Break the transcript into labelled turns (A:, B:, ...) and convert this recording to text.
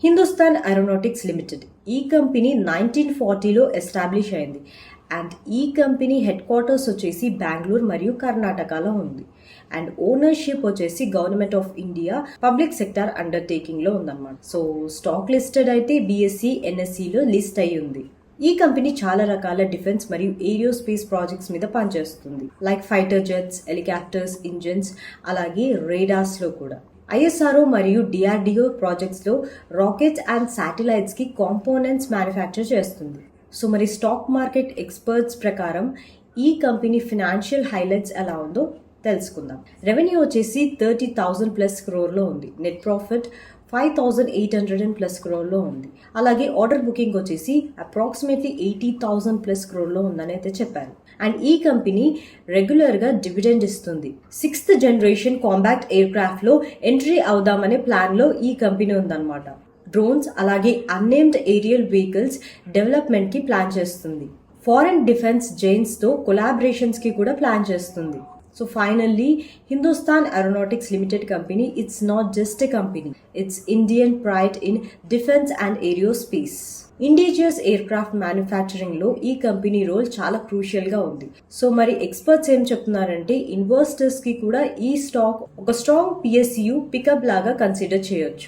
A: Hindustan Aeronautics Limited ఈ company 1940లో establish అయింది అండ్ ఈ కంపెనీ హెడ్ క్వార్టర్స్ వచ్చేసి బెంగళూరు మరియు కర్ణాటకలో ఉంది అండ్ ఓనర్షిప్ వచ్చేసి government of India public sector అండర్టేకింగ్లో ఉందన్నమాట. సో స్టాక్ లిస్టెడ్ అయితే BSE NSEలో లిస్ట్ అయి ఉంది. ఈ కంపెనీ చాలా రకాల డిఫెన్స్ మరియు ఏరియోస్పేస్ ప్రాజెక్ట్స్ మీద పనిచేస్తుంది, like fighter jets, helicopters, engines, అలాగే రేడార్స్ లో కూడా. ISRO మరియు DRDO ప్రాజెక్ట్స్ లో రాకెట్స్ అండ్ శాటిలైట్స్ కి కాంపోనెంట్స్ మ్యానుఫ్యాక్చర్ చేస్తుంది. సో మరి స్టాక్ మార్కెట్ ఎక్స్పర్ట్స్ ప్రకారం ఈ కంపెనీ ఫినాన్షియల్ హైలైట్స్ ఎలా ఉందో తెలుసుకుందాం. రెవెన్యూ వచ్చేసి 30,000 ప్లస్ క్రోర్లో ఉంది. నెట్ ప్రాఫిట్ 5,800 ప్లస్ క్రోర్లో ఉంది. అలాగే ఆర్డర్ బుకింగ్ వచ్చేసి అప్రాక్సిమేట్లీ 80,000 ప్లస్ క్రోర్లో ఉందని అయితే చెప్పారు. అండ్ ఈ కంపెనీ రెగ్యులర్గా డివిడెండ్ ఇస్తుంది. 6th generation combat air craft లో ఎంట్రీ అవుదామనే ప్లాన్ లో ఈ కంపెనీ ఉందన్నమాట. డ్రోన్స్ అలాగే అన్నేమ్డ్ ఏరియల్ వెహికల్స్ డెవలప్మెంట్ కి ప్లాన్ చేస్తుంది. ఫారెన్ డిఫెన్స్ జైంట్స్ తో కొలాబరేషన్స్ కి కూడా ప్లాన్ చేస్తుంది. So finally, Hindustan Aeronautics Limited company, it's not just a company. It's Indian pride in defense and aerospace. Indigenous aircraft manufacturing లో ఈ company role చాలా crucial గా ఉంది. సో మరి ఎక్స్పర్ట్స్ ఏం చెప్తున్నారంటే ఇన్వెస్టర్స్ కి కూడా ఈ స్టాక్ ఒక స్ట్రాంగ్ PSU పికప్ లాగా కన్సిడర్ చేయొచ్చు.